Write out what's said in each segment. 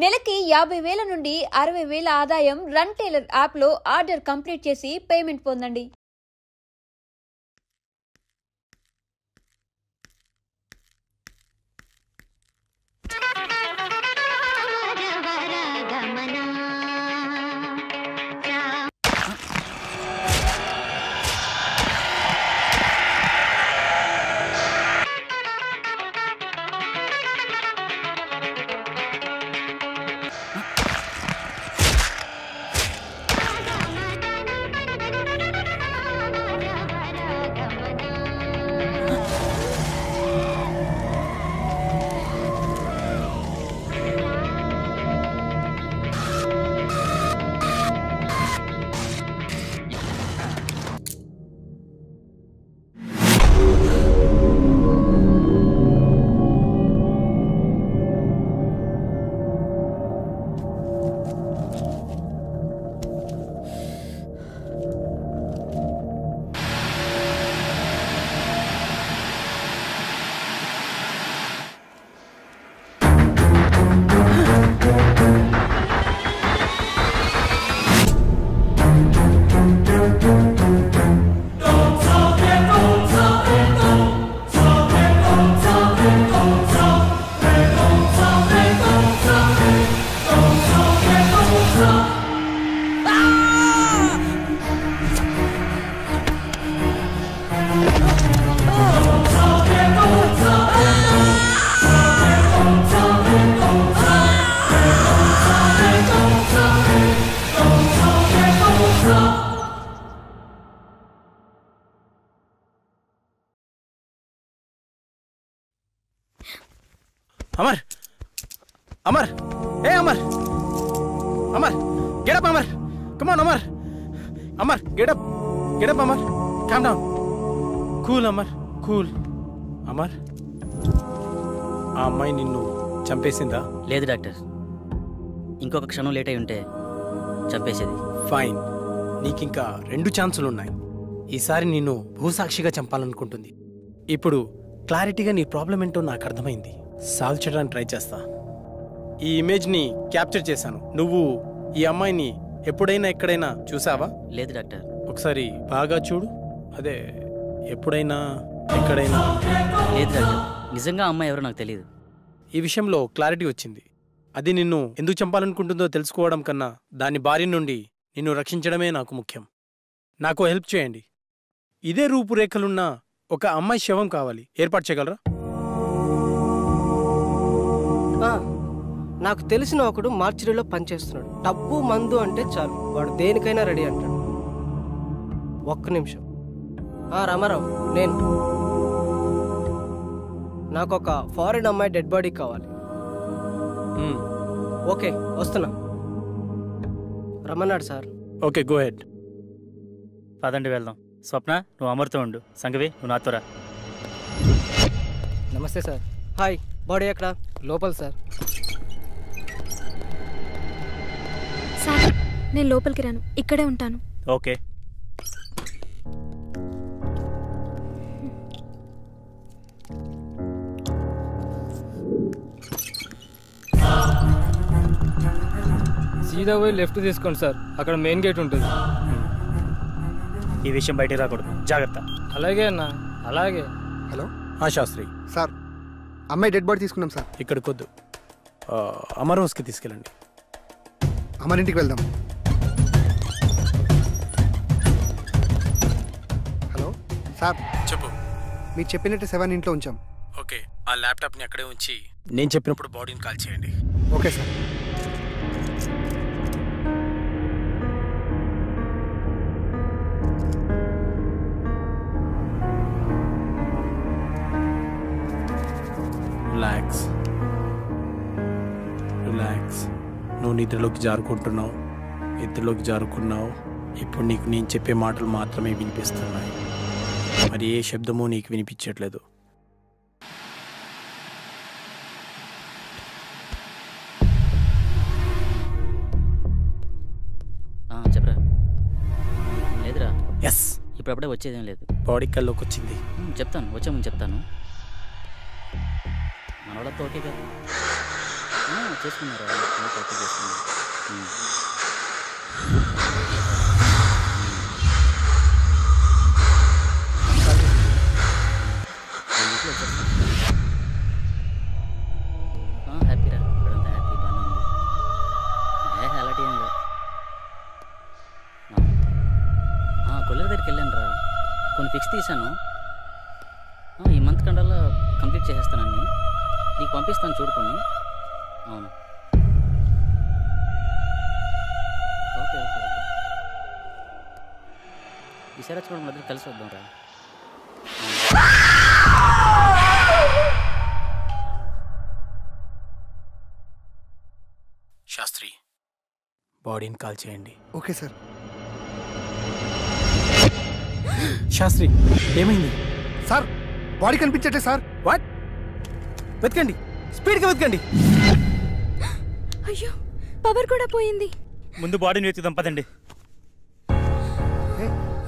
నెలకి 50,000 నుండి 60,000 ఆదాయం రన్ టైలర్ యాప్లో ఆర్డర్ కంప్లీట్ చేసి పేమెంట్ పొందండి. Amar! Amar! Hey, Amar! Amar! Get up, Amar! Come on, Amar! Amar, get up! Get up, Amar! Calm down. Cool, Amar. Cool. Amar? ఆ అమ్మాయి నిన్ను చంపేసిందా? లేదు డాక్టర్, ఇంకొక క్షణం లేట్ అయి ఉంటే చంపేసేది. ఫైన్, నీకింకా 2 ఛాన్సులున్నాయి. ఈసారి నిన్ను భూసాక్షిగా చంపాలనుకుంటుంది. ఇప్పుడు క్లారిటీగా నీ ప్రాబ్లం ఏంటో నాకు అర్థమైంది. సాల్వ్ చేయడానికి ట్రై చేస్తా. ఈ ఇమేజ్ని క్యాప్చర్ చేశాను. నువ్వు ఈ అమ్మాయిని ఎప్పుడైనా ఎక్కడైనా చూసావా? లేదు డాక్టర్. ఒకసారి బాగా చూడు. అదే ఎప్పుడైనా ఎక్కడైనా? లేదు డాక్టర్, నిజంగా అమ్మాయి ఎవరో నాకు తెలియదు. ఈ విషయంలో క్లారిటీ వచ్చింది. అది నిన్ను ఎందుకు చంపాలనుకుంటుందో తెలుసుకోవడం కన్నా దాని బారి నుండి నిన్ను రక్షించడమే నాకు ముఖ్యం. నాకు హెల్ప్ చేయండి. ఇదే రూపురేఖలున్న ఒక అమ్మాయి శవం కావాలి. ఏర్పాటు చేయగలరా? నాకు తెలిసిన ఒకడు మార్చిరీలో పనిచేస్తున్నాడు. డబ్బు మందు అంటే చాలు, వాడు దేనికైనా రెడీ అంటాడు. ఒక్క నిమిషం. రామారావు, నేను నాకు ఒక ఫారిన్ అమ్మాయి డెడ్ బాడీ కావాలి. ఓకే, వస్తున్నా. రమ్మన్నాడు సార్. Okay, go head. పదండి వెళ్దాం. స్వప్న, నువ్వు అమర్తో ఉండు. సంగవి, నువ్వు నాతో రా. నమస్తే సార్. హాయ్, బాడీ ఎక్కడ? లోపల సార్. సార్, నేను లోపలికి రాను, ఇక్కడే ఉంటాను. ఓకే. సీదా పోయి లెఫ్ట్ తీసుకోండి సార్, అక్కడ మెయిన్ గేట్ ఉంటుంది. ఈ విషయం బయటికి రాకూడదు, జాగ్రత్త. అలాగే అన్న, అలాగే. హలో శాస్త్రి సార్, అమ్మాయి డెడ్ బాడీ తీసుకున్నాం సార్. ఇక్కడికి వద్దు, అమర్ హౌస్కి తీసుకెళ్ళండి. అమర్ ఇంటికి వెళ్దాం. హలో సార్, చెప్పు. మీరు చెప్పినట్టు 7 ఇంట్లో ఉంచాం. ఓకే, ఆ ల్యాప్టాప్ని అక్కడే ఉంచి నేను చెప్పినప్పుడు బాడీని కాల్ చేయండి. Okay sir. Relax, relax. నువ్వు నిద్రలోకి జారుకుంటున్నావు, నిద్రలోకి జారుకున్నావు. ఇప్పుడు నీకు నేను చెప్పే మాటలు మాత్రమే వినిపిస్తున్నాయి, మరి ఏ శబ్దమూ నీకు వినిపించట్లేదు. చెప్పరా? లేదురా. ఎస్, ఇప్పుడప్పుడే వచ్చేదేం లేదు. బాడీ కల్లోకి వచ్చింది. చెప్తాను, వచ్చే ముందు చెప్తాను. మనోళ్ళతో ఓకే కదా? చేసుకున్నారా? చేసుకున్నారు. హ్యాపీరా, ఇక్కడంతా హ్యాపీ, బాగానే ఉంది. అలాంటి ఏం లేదు. కొల్లెర దగ్గరికి వెళ్ళాను రా, కొన్ని ఫిక్స్ తీశాను. ఈ మంత్ కండల్లో కంప్లీట్ చేసేస్తానని నీకు పంపిస్తాను, చూడుకొని. అవును, ఓకే ఓకే ఓకే. ఈసారి వచ్చి కూడా మధ్య కలిసి వద్దాం రా. శాస్త్రి, బాడీని కాల్ చేయండి. Okay sir. శాస్త్రి, ఏమైంది సార్? బాడీ కనిపించట్లే సార్. వాట్? వెతకండి, స్పీడ్గా వెతకండి. అయ్యో, పవర్ కూడా పోయింది. ముందు బాడీని వెతుకుదాం పదండి.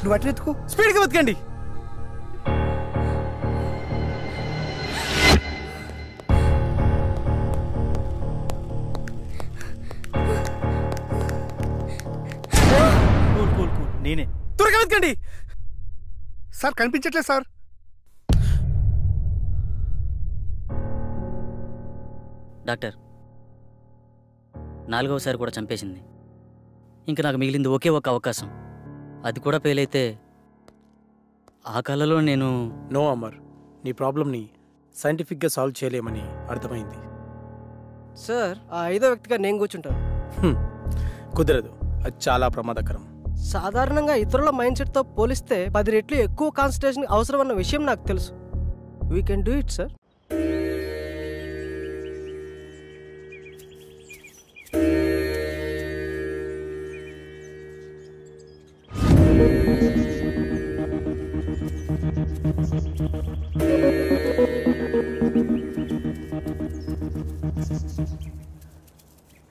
నువ్వు అట్లా ఎత్తుకో. స్పీడ్గా వెతకండి. కూల్ కూల్ కూల్, నేనే. త్వరగా వెతకండి. సార్ కనిపించట్లేదు సార్. డాక్టర్, 4వసారి కూడా చంపేసింది. ఇంకా నాకు మిగిలింది ఒకే ఒక అవకాశం. అది కూడా ఫెయిల్ అయితే ఆ కళలో నేను... నో అమర్, నీ ప్రాబ్లమ్ని సైంటిఫిక్గా సాల్వ్ చేయలేమని అర్థమైంది. సార్, ఆ 5వ వ్యక్తిగా నేను కూర్చుంటాను. కుదరదు, అది చాలా ప్రమాదకరం. సాధారణంగా ఇతరుల మైండ్ సెట్తో పోలిస్తే 10 రెట్లు ఎక్కువ కాన్సన్ట్రేషన్ అవసరం అన్న విషయం నాకు తెలుసు. We can do it sir.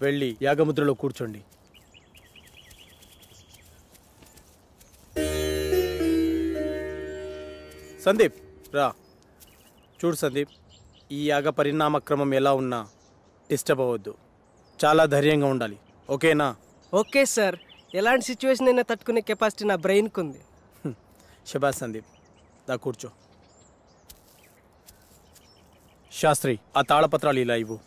వెళ్ళి యాగముద్రలో కూర్చోండి. సందీప్ రా. చూడు సందీప్, ఈ యాగ పరిణామక్రమం ఎలా ఉన్నా డిస్టర్బ్ అవ్వద్దు. చాలా ధైర్యంగా ఉండాలి, ఓకేనా? Okay sir. ఎలాంటి సిచ్యువేషన్ అయినా తట్టుకునే కెపాసిటీ నా బ్రెయిన్కి ఉంది. శబాష్ సందీప్, దా కూర్చో. శాస్త్రి, ఆ తాళపత్రాలు ఇలా ఇవ్వు.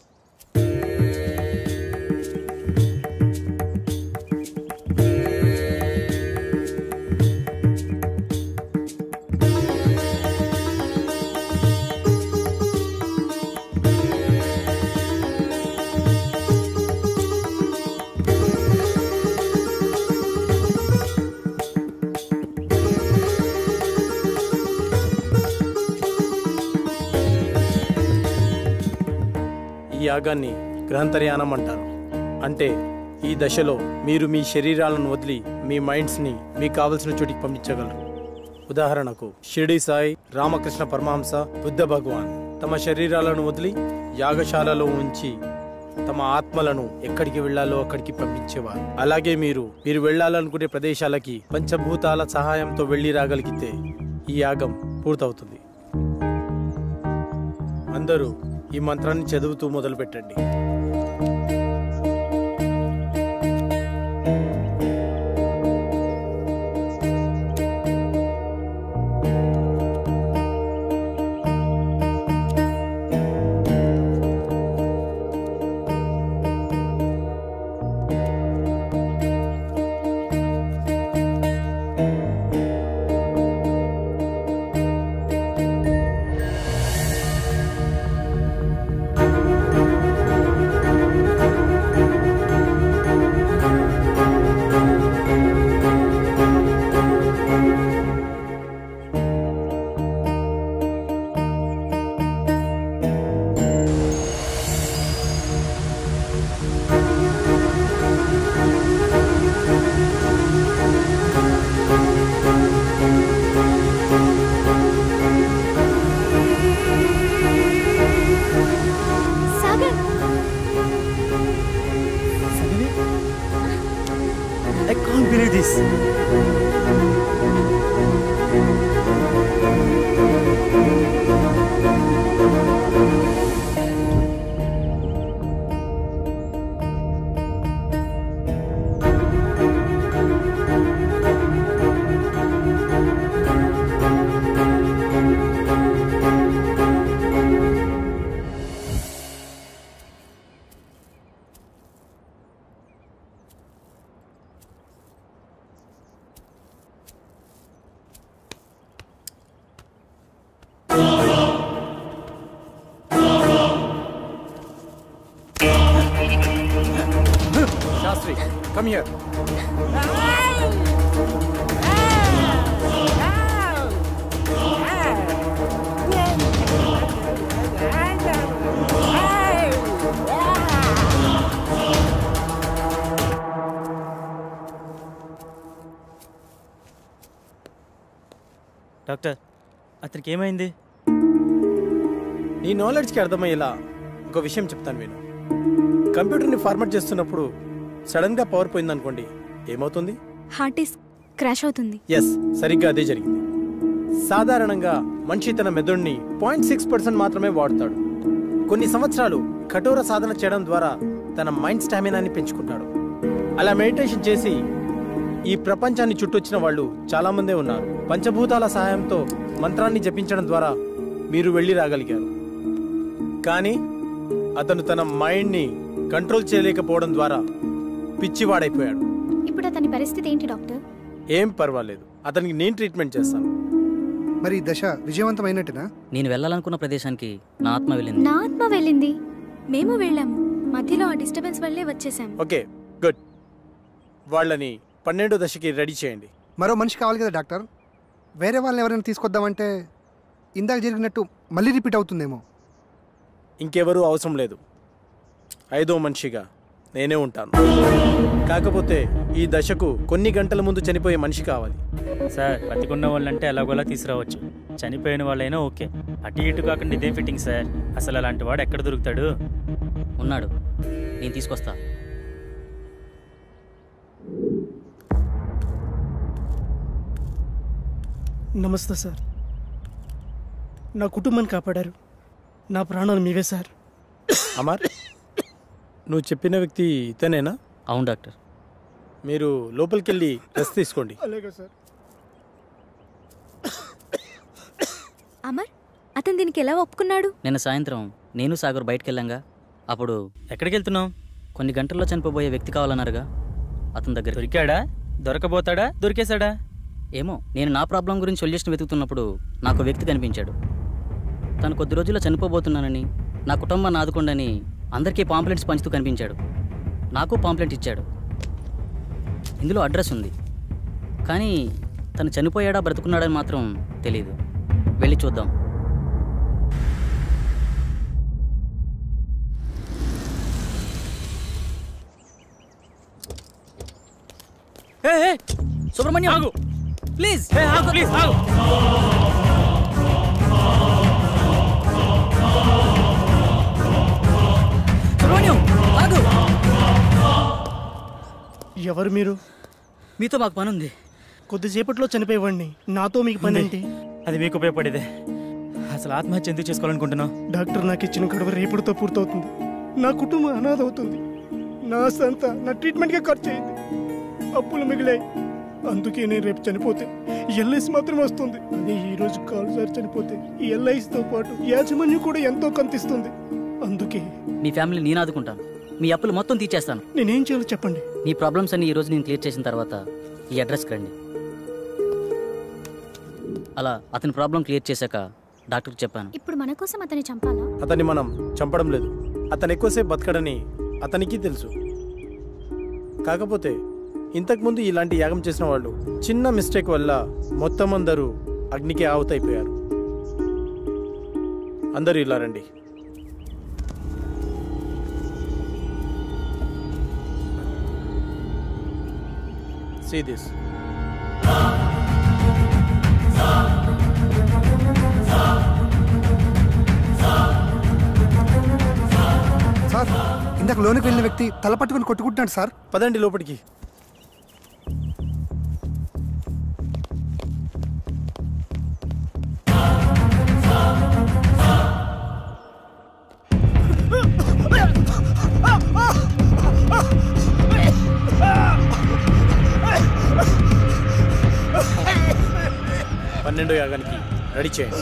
ఈ యాగాన్ని గ్రహంతర్యానం అంటారు. అంటే ఈ దశలో మీరు మీ శరీరాలను వదిలి మీ మైండ్స్ని మీకు కావలసిన చోటికి పంపించగలరు. ఉదాహరణకు షిరిడి సాయి, రామకృష్ణ పరమహంస, బుద్ధ భగవాన్ తమ శరీరాలను వదిలి యాగశాలలో ఉంచి తమ ఆత్మలను ఎక్కడికి వెళ్లాలో అక్కడికి పంపించేవారు. అలాగే మీరు వెళ్లాలనుకునే ప్రదేశాలకి పంచభూతాల సహాయంతో వెళ్లి రాగలిగితే ఈ యాగం పూర్తవుతుంది. అందరూ ఈ మంత్రాన్ని చదువుతూ మొదలు పెట్టండి. I can't believe this. Come here. Doctor, అతనికి ఏమైంది? నీ నాలెడ్జ్కి అర్థమయ్యేలా ఒక విషయం చెప్తాను విను. కంప్యూటర్ని ఫార్మాట్ చేస్తున్నప్పుడు సడన్గా పవర్ పోయిందనుకోండి, ఏమవుతుంది? హార్డ్ డిస్క్ క్రాష్ అవుతుంది. ఎస్, సరిగ్గా అదే జరిగింది. సాధారణంగా మనిషి తన మెదడుని 0.6% మాత్రమే వాడుతాడు. కొన్ని సంవత్సరాలు కఠోర సాధన చేయడం ద్వారా తన మైండ్ స్టామినాని పెంచుకుంటాడు. అలా మెడిటేషన్ చేసి ఈ ప్రపంచాన్ని చుట్టొచ్చిన వాళ్ళు చాలామందే ఉన్నారు. పంచభూతాల సహాయంతో మంత్రాన్ని జపించడం ద్వారా మీరు వెళ్ళి రాగలిగారు. కానీ అతను తన మైండ్ని కంట్రోల్ చేయలేకపోవడం ద్వారా పిచ్చివాడైపోయాడు. ఇప్పుడు అతని పరిస్థితి ఏంటి డాక్టర్? ఏం పర్వాలేదు, అతనికి నేను ట్రీట్మెంట్ చేస్తాను. మరి ఈ దశ విజయవంతమైనట్టునా? నేను వెళ్ళాలనుకున్న ప్రదేశానికి నా ఆత్మ వెళ్ళింది. నా ఆత్మ వెళ్ళింది. మేము వెళ్ళాము. మధ్యలో ఆ డిస్టర్బెన్స్ వల్లే వచ్చేసాం. Okay, good. వాళ్ళని 12వ దశకి రెడీ చేయండి. మరో మనిషి కావాలి కదా డాక్టర్. వేరే వాళ్ళని ఎవరైనా తీసుకొద్దామంటే ఇందాక జరిగినట్టు మళ్ళీ రిపీట్ అవుతుందేమో. ఇంకెవరూ అవసరం లేదు. 5వ మనిషిగా నేనే ఉంటాను. కాకపోతే ఈ దశకు కొన్ని గంటల ముందు చనిపోయే మనిషి కావాలి. సార్, బతికున్న వాళ్ళంటే ఎలాగోలా తీసుకురావచ్చు. చనిపోయిన వాళ్ళైనా ఓకే. అటు ఇటు కాకుండా ఇదేం ఫిట్టింగ్ సార్? అసలు అలాంటి వాడు ఎక్కడ దొరుకుతాడు? ఉన్నాడు, నేను తీసుకొస్తా. నమస్తే సార్. నా కుటుంబాన్ని కాపాడారు. నా ప్రాణాలు మీవే సార్. అమర్, నువ్వు చెప్పిన వ్యక్తి ఇతనేనా? అవును డాక్టర్. మీరు లోపలికి వెళ్ళి రెస్ట్ తీసుకోండి. అలాగే సార్. అమర్, అతను దీనికి ఎలా ఒప్పుకున్నాడు? నిన్న సాయంత్రం నేను సాగర్ బయటకు వెళ్ళాంగా. అప్పుడు ఎక్కడికి వెళ్తున్నావు? కొన్ని గంటల్లో చనిపోబోయే వ్యక్తి కావాలన్నారుగా, అతని దగ్గర. దొరికాడా? దొరకబోతాడా? దొరికేశాడా? ఏమో, నేను నా ప్రాబ్లం గురించి సొల్యూషన్ వెతుకుతున్నప్పుడు నాకు వ్యక్తి కనిపించాడు. తను కొద్ది రోజుల్లో చనిపోబోతున్నానని, నా కుటుంబాన్ని ఆదుకోండని అందరికీ పాంప్లెంట్స్ పంచుతూ కనిపించాడు. నాకు పాంప్లెంట్ ఇచ్చాడు. ఇందులో అడ్రస్ ఉంది. కానీ తను చనిపోయాడా బ్రతుకున్నాడని మాత్రం తెలీదు. వెళ్ళి చూద్దాం. సుబ్రహ్మణ్యం, ఆగు ప్లీజ్. ప్లీజ్ ఆగు. సుబ్రహ్మణ్యం, ఆగు. ఎవరు మీరు? మీతో మాకు పని ఉంది. కొద్దిసేపట్లో చనిపోయేవాడిని. నాతో మీకు పని ఏంటి? అది మీకు ఉపయోగపడేదే. అసలు ఆత్మహత్య ఎందుకు చేసుకోవాలనుకుంటున్నావు? డాక్టర్ నాకు ఇచ్చిన గడువు రేపుడుతో పూర్తవుతుంది. నా కుటుంబం అనాథ అవుతుంది. నా సంత నా ట్రీట్మెంట్కే ఖర్చు అయింది. అప్పులు మిగిలాయి. అందుకే నేను రేపు చనిపోతే ఎల్ఐసి మాత్రం వస్తుంది. అదే ఈ రోజు కాలు సార్ చనిపోతే ఈ ఎల్ఐసితో పాటు యాజమాన్యం కూడా ఎంతో కంతిస్తుంది. అందుకే మీ ఫ్యామిలీ నేను ఆదుకుంటాను. మీ అప్పులు మొత్తం తీర్చేస్తాను. నేనేం చేయాలో చెప్పండి. మీ ప్రాబ్లమ్స్ అన్ని ఈ రోజు నేను క్లియర్ చేసిన తర్వాత ఈ అడ్రస్కి రండి. అలా అతని ప్రాబ్లం క్లియర్ చేశాక డాక్టర్కి చెప్పాను. ఇప్పుడు మన కోసం అతన్ని చంపాలా? అతన్ని మనం చంపడం లేదు. అతను ఎక్కువసేపు బతకడని అతనికి తెలుసు. కాకపోతే ఇంతకుముందు ఇలాంటి యాగం చేసిన వాళ్ళు చిన్న మిస్టేక్ వల్ల మొత్తం అందరూ అగ్నికి ఆహుతైపోయారు. అందరూ ఇలా రండి. See this. సార్, ఇందాక లోనికి వెళ్ళిన వ్యక్తి తల పట్టుకుని కొట్టుకుంటున్నాడు సార్. పదండి లోపలికి. పన్నెండో యాగానికి రెడీ చేయండి.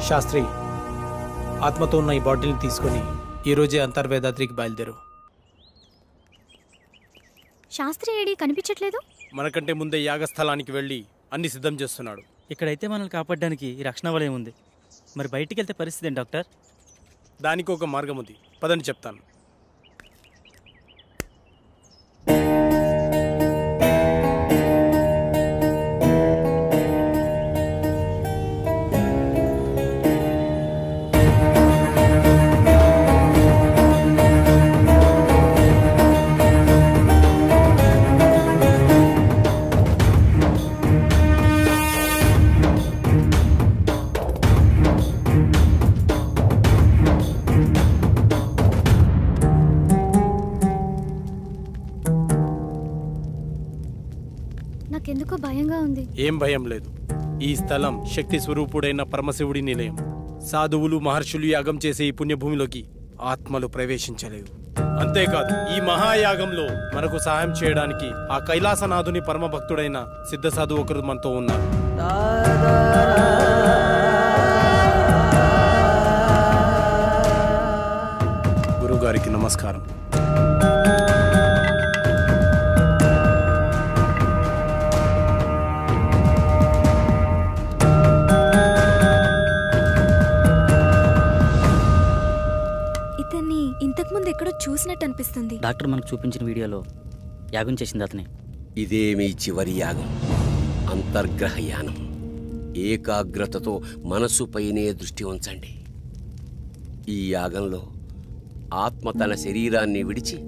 శాస్త్రి, ఆత్మతో ఉన్న ఈ బాటిల్ని తీసుకొని ఈరోజే అంతర్వేదాద్రికి బయలుదేరు. శాస్త్రి ఏడి కనిపించట్లేదు. మనకంటే ముందే యాగస్థలానికి వెళ్ళి అన్ని సిద్ధం చేస్తున్నాడు. ఇక్కడైతే మనల్ని కాపాడడానికి ఈ రక్షణ వలయం ఉంది. మరి బయటికి వెళ్తే పరిస్థితి ఏంటి డాక్టర్? దానికి ఒక మార్గం ఉంది, పదని చెప్తాను. నాకెందుకో భయంగా ఉంది. ఏం భయం లేదు. ఈ స్థలం శక్తి స్వరూపుడైన పరమశివుడి నిలయం. సాధువులు మహర్షులు యాగం చేసే ఈ పుణ్యభూమిలోకి ఆత్మలు ప్రవేశించలేవు. అంతేకాదు, ఈ మహాయాగంలో మనకు సహాయం చేయడానికి ఆ కైలాసనాథుని పరమ భక్తుడైన సిద్ధ సాధువు ఒకరు మనతో ఉన్నారు. గురువుగారికి నమస్కారం. ఇతన్ని ఇంతకుముందు ఎక్కడో చూసినట్టు అనిపిస్తుంది. డాక్టర్ మనకు చూపించిన వీడియోలో యాగం చేసింది అతనే. ఇదే మీ చివరి యాగం, అంతర్గ్రహ యానం. ఏకాగ్రతతో మనసుపైనే దృష్టి ఉంచండి. ఈ యాగంలో ఆత్మ తన శరీరాన్ని విడిచి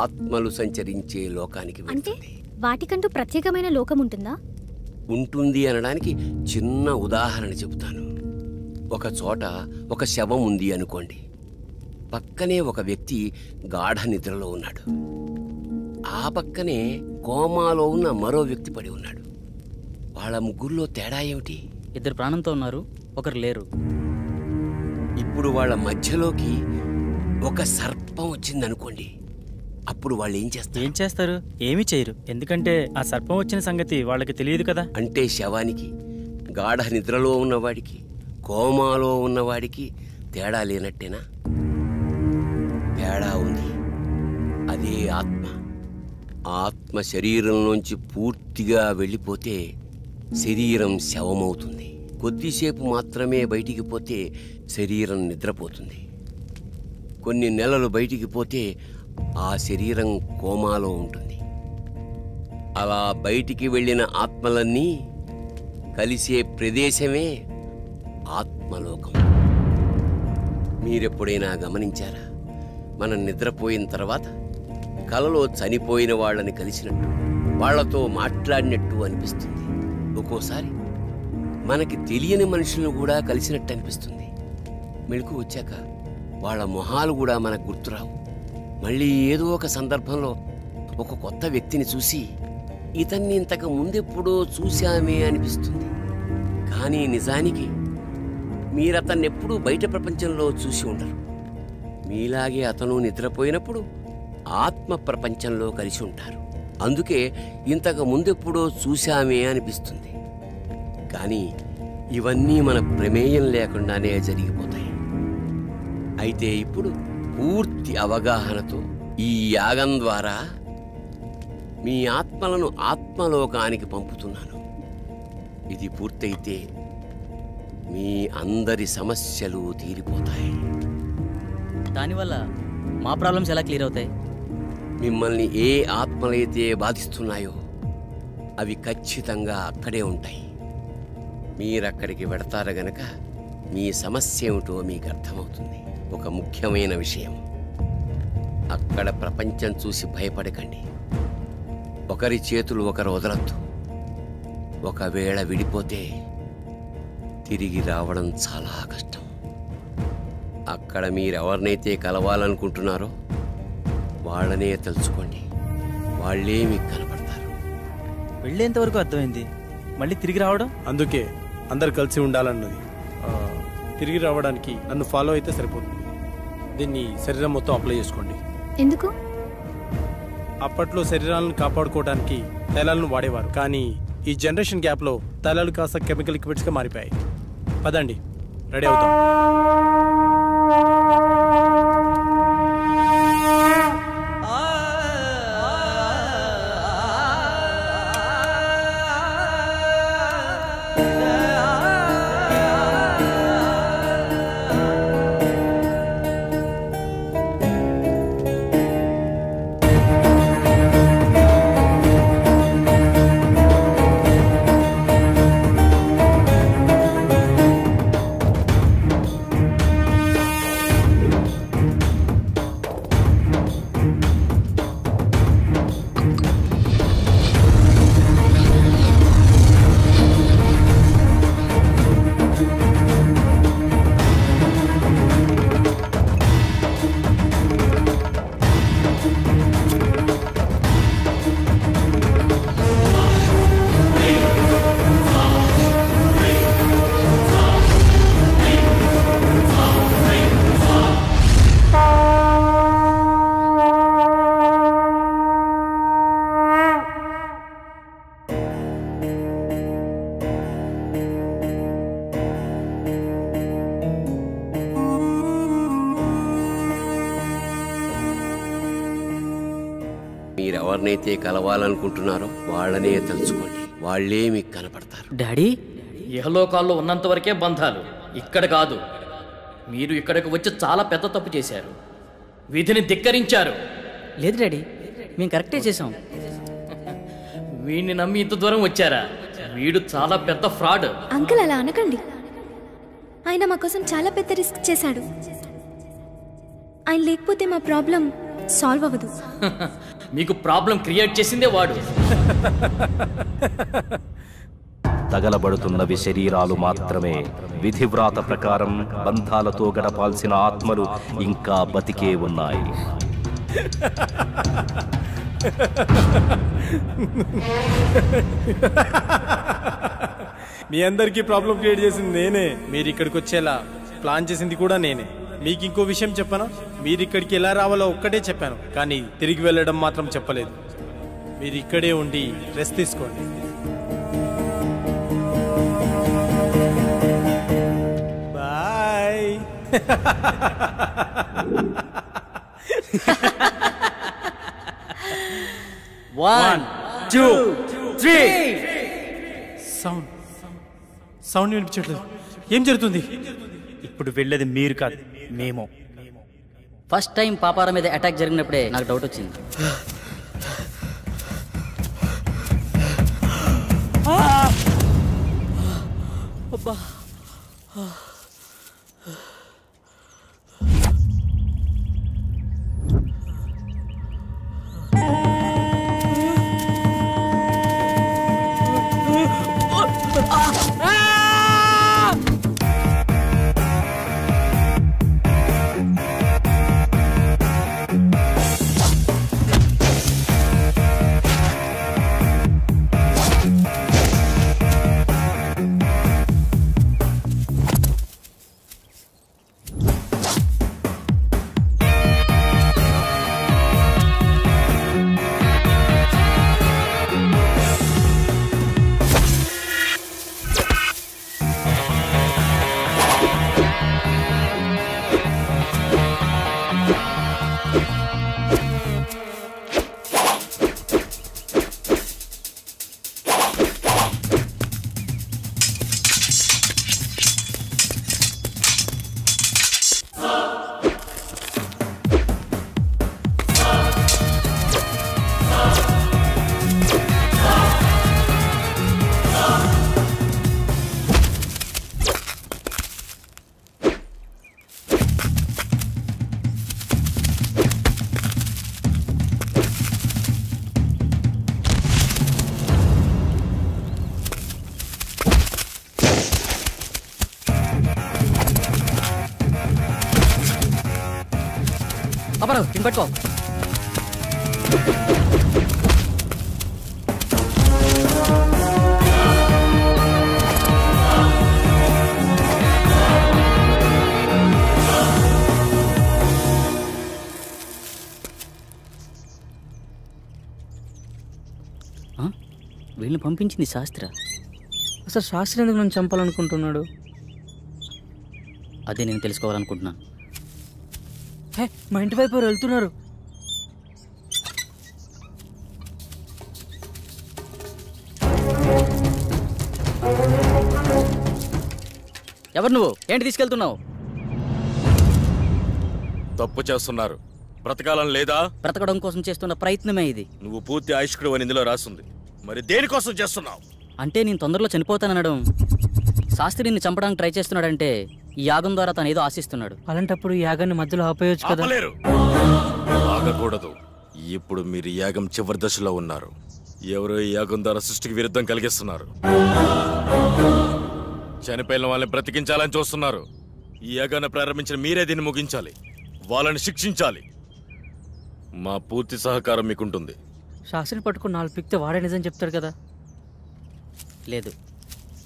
ఆత్మలు సంచరించే లోకానికి వెళ్తుంది. వాటికంటూ ప్రత్యేకమైన లోకం ఉంటుందా? ఉంటుంది అనడానికి చిన్న ఉదాహరణ చెబుతాను. ఒక చోట ఒక శవం ఉంది అనుకోండి. పక్కనే ఒక వ్యక్తి గాఢ నిద్రలో ఉన్నాడు. ఆ పక్కనే కోమాలో ఉన్న మరో వ్యక్తి పడి ఉన్నాడు. వాళ్ళ ముగ్గురులో తేడా ఏమిటి? ఇద్దరు ప్రాణంతో ఉన్నారు, ఒకరు లేరు. ఇప్పుడు వాళ్ళ మధ్యలోకి ఒక సర్పం వచ్చిందనుకోండి. అప్పుడు వాళ్ళు ఏం చేస్తారు? ఏమీ చేయరు. ఎందుకంటే ఆ సర్పం వచ్చిన సంగతి వాళ్ళకి తెలియదు కదా. అంటే శవానికి, గాఢ నిద్రలో ఉన్నవాడికి, కోమాలో ఉన్నవాడికి తేడా లేనట్టేనా? తేడా ఉంది. అదే ఆత్మ. ఆత్మ శరీరంలోంచి పూర్తిగా వెళ్ళిపోతే శరీరం శవమవుతుంది. కొద్దిసేపు మాత్రమే బయటికి పోతే శరీరం నిద్రపోతుంది. కొన్ని నెలలు బయటికి పోతే ఆ శరీరం కోమాలో ఉంటుంది. అలా బయటికి వెళ్ళిన ఆత్మలన్నీ కలిసే ప్రదేశమే ఆత్మలోకం. మీరెప్పుడైనా గమనించారా? మనం నిద్రపోయిన తర్వాత కలలో చనిపోయిన వాళ్ళని కలిసినట్టు, వాళ్లతో మాట్లాడినట్టు అనిపిస్తుంది. ఒక్కోసారి మనకి తెలియని మనుషులను కూడా కలిసినట్టు అనిపిస్తుంది. మెలకు వచ్చాక వాళ్ళ మొహాలు కూడా మనకు గుర్తురావు. మళ్ళీ ఏదో ఒక సందర్భంలో ఒక కొత్త వ్యక్తిని చూసి ఇతన్ని ఇంతకు ముందెప్పుడో చూశామే అనిపిస్తుంది. కానీ నిజానికి మీరతన్నెప్పుడూ బయట ప్రపంచంలో చూసి ఉండరు. మీలాగే అతను నిద్రపోయినప్పుడు ఆత్మ ప్రపంచంలో కలిసి ఉంటారు. అందుకే ఇంతకు ముందెప్పుడో చూశామే అనిపిస్తుంది. కానీ ఇవన్నీ మన ప్రమేయం లేకుండానే జరిగిపోతాయి. అయితే ఇప్పుడు పూర్తి అవగాహనతో ఈ యాగం ద్వారా మీ ఆత్మలను ఆత్మలోకానికి పంపుతున్నాను. ఇది పూర్తయితే మీ అందరి సమస్యలు తీరిపోతాయి. దానివల్ల మా ప్రాబ్లమ్స్ ఎలా క్లియర్ అవుతాయి? మిమ్మల్ని ఏ ఆత్మలైతే బాధిస్తున్నాయో అవి ఖచ్చితంగా అక్కడే ఉంటాయి. మీరక్కడికి వెడతారు గనక మీ సమస్య ఏమిటో మీకు అర్థమవుతుంది. ఒక ముఖ్యమైన విషయం, అక్కడ ప్రపంచం చూసి భయపడకండి. ఒకరి చేతులు ఒకరు వదలొద్దు. ఒకవేళ విడిపోతే తిరిగి రావడం చాలా కష్టం. అక్కడ మీరెవరినైతే కలవాలనుకుంటున్నారో వాళ్ళనే తలుచుకోండి. వాళ్ళే మీకు కనపడతారు. వెళ్ళేంతవరకు అర్థమైంది, మళ్ళీ తిరిగి రావడం. అందుకే అందరు కలిసి ఉండాలన్నది. తిరిగి రావడానికి నన్ను ఫాలో అయితే సరిపోతుంది. దీన్ని శరీరం మొత్తం అప్లై చేసుకోండి. ఎందుకు? అప్పట్లో శరీరాలను కాపాడుకోవడానికి తైలాలను వాడేవారు. కానీ ఈ జనరేషన్ గ్యాప్లో తైలాలు కాస్త కెమికల్ లిక్విడ్స్గా మారిపోయాయి. పదండి, రెడీ అవుతాం. మీరెవరినైతే కలవాలనుకుంటున్నారో వాళ్ళనే తలుచుకోండి, వాళ్ళే మీకు కనపడతారు. డాడీ, ఇహలోకాల్లో ఉన్నంత వరకే బంధాలు, ఇక్కడ కాదు. మీరు ఇక్కడికి వచ్చి చాలా పెద్ద తప్పు చేశారు, విధిని ధిక్కరించారు. లేదు డాడీ, మేము కరెక్టే చేసాం. వీడిని నమ్మి ఇంత దూరం వచ్చారా? వీడు చాలా పెద్ద ఫ్రాడ్. అంకుల్ అలా అనకండి, ఆయన మా కోసం చాలా పెద్ద రిస్క్ చేశాడు. ఆయన లేకపోతే మా ప్రాబ్లం సాల్వ్ అవ్వదు. మీకు ప్రాబ్లం క్రియేట్ చేసిందే వాడు. తగలబడుతున్నవి శరీరాలు మాత్రమే. విధివ్రాత ప్రకారం బంధాలతో గడపాల్సిన ఆత్మలు ఇంకా బతికే ఉన్నాయి. మీ అందరికీ ప్రాబ్లం క్రియేట్ చేసింది నేనే. మీరు ఇక్కడికి వచ్చేలా ప్లాన్ చేసింది కూడా నేనే. మీకు ఇంకో విషయం చెప్పనా? మీరు ఇక్కడికి ఎలా రావాలో ఒక్కటే చెప్పాను, కానీ తిరిగి వెళ్ళడం మాత్రం చెప్పలేదు. మీరు ఇక్కడే ఉండి రెస్ట్ తీసుకోండి. బాయ్. 1 2 3 సౌండ్ వినిపించట్లేదు. ఏం జరుగుతుంది? ఇప్పుడు వెళ్ళేది మీరు కాదు, మేము. ఫస్ట్ టైం పాపారా మీద అటాక్ జరిగినప్పుడే నాకు డౌట్ వచ్చింది. అబ్బా, అపరా తింపట్టుకో. వీళ్ళని పంపించింది శాస్త్ర. అసలు శాస్త్రి ఎందుకు నన్ను చంపాలనుకుంటున్నాడు? అదే నేను తెలుసుకోవాలనుకుంటున్నాను. మా ఇంటి వైపు వెళ్తున్నారు. ఎవరు నువ్వు? ఏంటి తీసుకెళ్తున్నావు? తప్పు చేస్తున్నారు. బ్రతకాలం లేదా? బ్రతకడం కోసం చేస్తున్న ప్రయత్నమే ఇది. నువ్వు పూర్తి ఆయుష్కుడు అని ఇందులో రాస్తుంది. మరి దేనికోసం చేస్తున్నావు? అంటే నేను తొందరలో చనిపోతాననడం, శాస్త్రిని చంపడానికి ట్రై చేస్తున్నాడంటే ఈ యాగం ద్వారా తను ఏదో ఆశిస్తున్నాడు. అలాంటప్పుడు ఈ యాగాన్ని మధ్యలో ఆపేయొచ్చు కదా. ఆగకూడదు. ఇప్పుడు మీరు యాగం చివరి దశలో ఉన్నారు. ఎవరో ఈ యాగం ద్వారా సృష్టికి విరుద్ధం కలిగిస్తున్నారు. చనిపోయిన వాళ్ళని బ్రతికించాలని చూస్తున్నారు. ఈ యాగాన్ని ప్రారంభించిన మీరే దీన్ని ముగించాలి. వాళ్ళని శిక్షించాలి. మా పూర్తి సహకారం మీకుంటుంది. శాస్త్రిని పట్టుకుని 4 పిక్తే వాడే నిజం చెప్తాడు కదా. లేదు,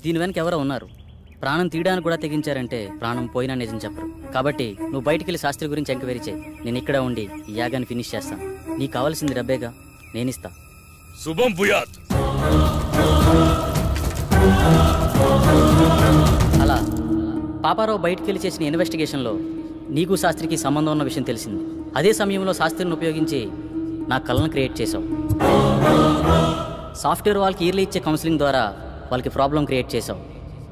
దీని వెనక ఎవరో ఉన్నారు. ప్రాణం తీయడానికి కూడా తెగించారంటే ప్రాణం పోయినా నిజం చెప్పరు. కాబట్టి నువ్వు బయటికి వెళ్ళి శాస్త్రి గురించి ఎంక్వైరీ చేయి. నేను ఇక్కడ ఉండి ఈ యాగాన్ని ఫినిష్ చేస్తాను. నీకు కావాల్సింది డబ్బేగా, నేనిస్తా. శుభం భూయాత్. అలా పాపారావు బయటికి వెళ్ళి చేసిన ఇన్వెస్టిగేషన్లో నీకు శాస్త్రికి సంబంధం ఉన్న విషయం తెలిసింది. అదే సమయంలో శాస్త్రిని ఉపయోగించి నా కళ్ళను క్రియేట్ చేసావు. సాఫ్ట్వేర్ వాళ్ళకి ఇయర్లీ ఇచ్చే కౌన్సిలింగ్ ద్వారా వాళ్ళకి ప్రాబ్లం క్రియేట్ చేసావు.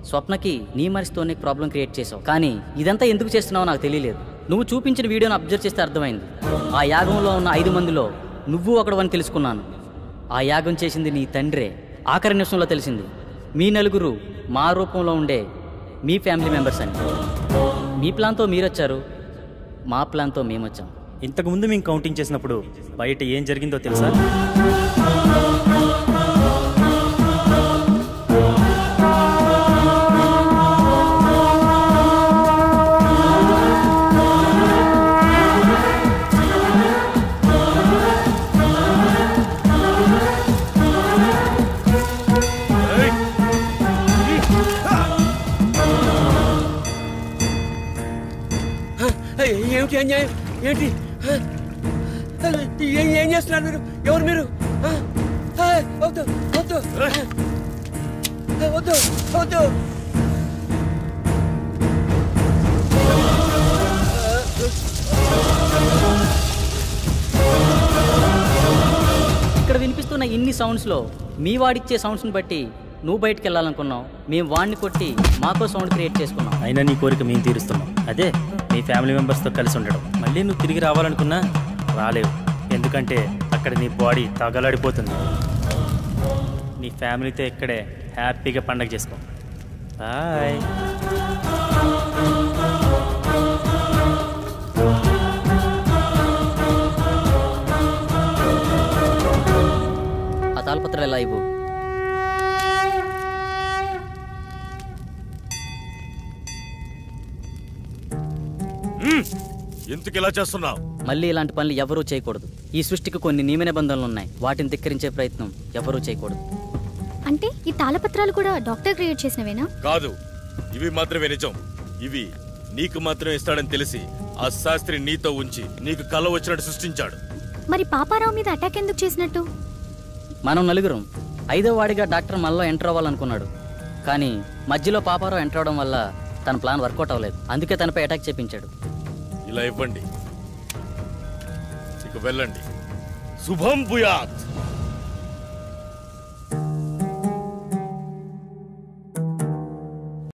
స్వప్నకి నీ మనిషితో నీకు ప్రాబ్లం క్రియేట్ చేసావు. కానీ ఇదంతా ఎందుకు చేస్తున్నావో నాకు తెలియలేదు. నువ్వు చూపించిన వీడియోను అబ్జర్వ్ చేస్తే అర్థమైంది. ఆ యాగంలో ఉన్న 5 మందిలో నువ్వు ఒకడవని తెలుసుకున్నాను. ఆ యాగం చేసింది నీ తండ్రే. ఆఖరి నిమిషంలో తెలిసింది మీ నలుగురు మా రూపంలో ఉండే మీ ఫ్యామిలీ మెంబర్స్ అని. మీ ప్లాన్తో మీరొచ్చారు, మా ప్లాన్తో మేమొచ్చాం. ఇంతకుముందు మేము కౌంటింగ్ చేసినప్పుడు బయట ఏం జరిగిందో తెలుసా? ఏమిటి అన్యాయం? ఏంటి ఏం చేస్తున్నారు మీరు? ఎవరు మీరు? వద్దు వద్దు వద్దు వద్దు. ఇక్కడ వినిపిస్తున్న ఇన్ని సౌండ్స్లో మీ వాడిచ్చే సౌండ్స్ని బట్టి నువ్వు బయటికి వెళ్ళాలనుకున్నావు. మేము వాడిని కొట్టి మాకో సౌండ్ క్రియేట్ చేసుకున్నాం. అయినా నీ కోరిక మేము తీరుస్తున్నాం. అదే నీ ఫ్యామిలీ మెంబర్స్తో కలిసి ఉండడం. మళ్ళీ నువ్వు తిరిగి రావాలనుకున్నా రాలేవు. ఎందుకంటే అక్కడ నీ బాడీ తగలాడిపోతుంది. నీ ఫ్యామిలీతో ఇక్కడే హ్యాపీగా పండగ చేసుకో. బాయ్. ఆ తాళపత్రాలు ఎలా ఇవ్వు. ఎందుకు ఇలా చేస్తున్నావు? మళ్ళీ ఇలాంటి పనులు ఎవరూ చేయకూడదు. ఈ సృష్టికి కొన్ని నియమ నిబంధనలు ఉన్నాయి. వాటిని ధిక్కరించే ప్రయత్నం ఎవరూ చేయకూడదు. అంటే ఈ తాళపత్రాలు కూడా డాక్టర్ క్రియేట్ చేసినవేనా? కాదు, ఇవి మాత్రమే నిజం. ఇవి నీకు మాత్రమే ఇస్తాడని తెలిసి ఆ శాస్త్రి నీతో ఉంచి నీకు కల వచ్చినట్టు సృష్టించాడు. మరి పాపారావు మీద అటాక్ ఎందుకు చేసినట్టు? మనం నలుగురం 5వ వాడిగా డాక్టర్ మనలో ఎంటర్ అవ్వాలనుకున్నాడు. కానీ మధ్యలో పాపారావు ఎంటర్ అవడం వల్ల తన ప్లాన్ వర్కౌట్ అవ్వలేదు. అందుకే తనపై అటాక్ చేపించాడు. ఇలా ఇవ్వండి, ఇక వెళ్ళండి. శుభం భూయాత్.